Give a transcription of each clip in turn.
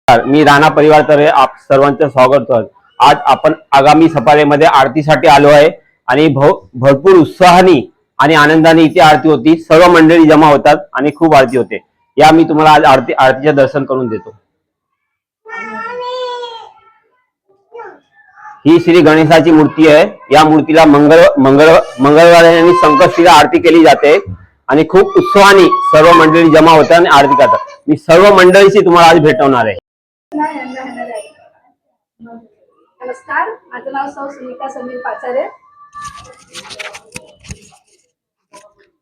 मी राणा परिवारतर्फे आप सर्वांचं स्वागत करतो। आज आपण आगामी सफारीमध्ये आरतीसाठी आलो आहे आणि भरपूर उत्साहाने आणि आनंदाने इथे आरती होती। सर्व मंडळी जमा होतात आणि खूप आरती होते। या मी तुम्हाला आज आरतीचे दर्शन करून देतो। ही श्री गणेशाची मूर्ती आहे। या मूर्तीला मंगळवारी आणि संकष्टीला आरती केली जाते आणि खूप उत्साहाने सर्व मंडळी जमा होतात आणि आरती करतात। मी सर्व मंडळीशी तुम्हाला आज भेटवणार आहे। नमस्कार, माझं नाव सौ सुनीता समीर पाचारे।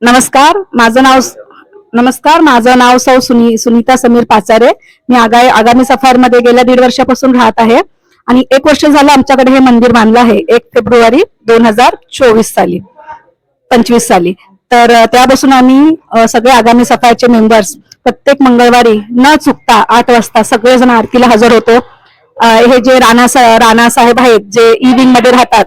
नमस्कार, माझं नाव सौ सुनीता समीर पाचारे। मी आगामी सफारीमध्ये गेल्या 1.5 वर्षापासून राहत आहे आणि 1 वर्ष झालं आमच्याकडे हे मंदिर बांधलं आहे 1 फेब्रुवारी 2024 साली 25 साली। तर त्यापासून आम्ही सगळे आगामी सफारीचे मेंबर्स प्रत्येक मंगळवारी न चुकता 8 वाजता सगळेजण आरतीला हजर होतो। हे जे राणा साहेब आहेत जे विंग मध्ये राहतात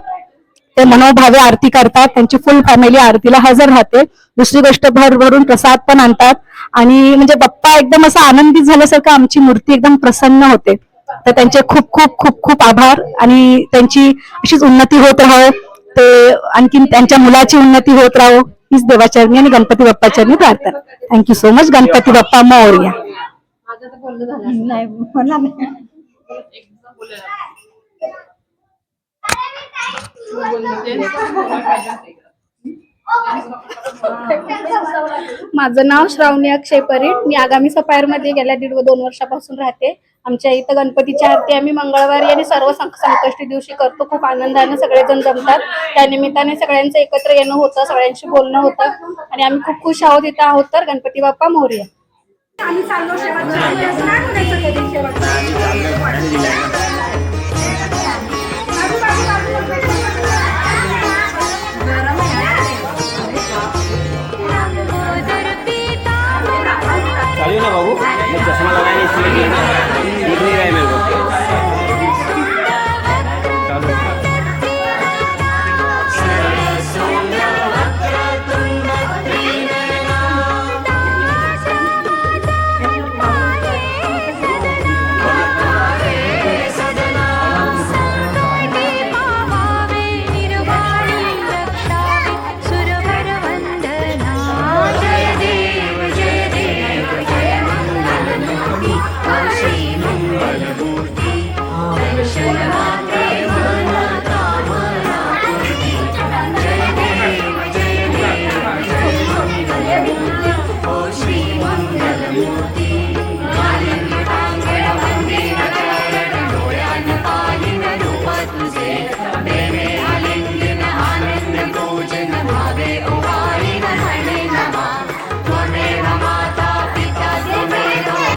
ते मनोभावे आरती करतात। त्यांची फुल फॅमिली आरतीला हजर राहते। दुसरी गोष्ट भरभरून प्रसाद पण आणतात आणि म्हणजे बाप्पा एकदम असं आनंदित झाल्यासारखं आमची मूर्ती एकदम प्रसन्न होते। तर त्यांचे खूप खूप खूप खूप आभार आणि त्यांची अशीच उन्नती होत राहो, ते आणखी त्यांच्या मुलाची उन्नती होत राहो हीच देवाचरणी आणि गणपती बाप्पाचरणी प्रार्थना। Thank you so much. Ganpati Bappa Morya. माझं नाव श्रावणी अक्षय परीट। मी आगामी सफायरमध्ये गेल्या 1.5-2 वर्षापासून राहते। आमच्या इथं गणपतीची आरती आम्ही मंगळवारी आणि सर्व संकष्टी दिवशी करतो। खूप आनंदाने सगळेजण जमतात। त्या निमित्ताने सगळ्यांचं एकत्र येणं होतं, सगळ्यांशी बोलणं होतं आणि आम्ही खूप खुश आहोत इथं आहोत। तर गणपती बाप्पा मोरया। आम्ही चाललो चाहिए ना बाबू, मैं चश्मा लगाने इसलिए दिख नहीं रहा है मेरे को।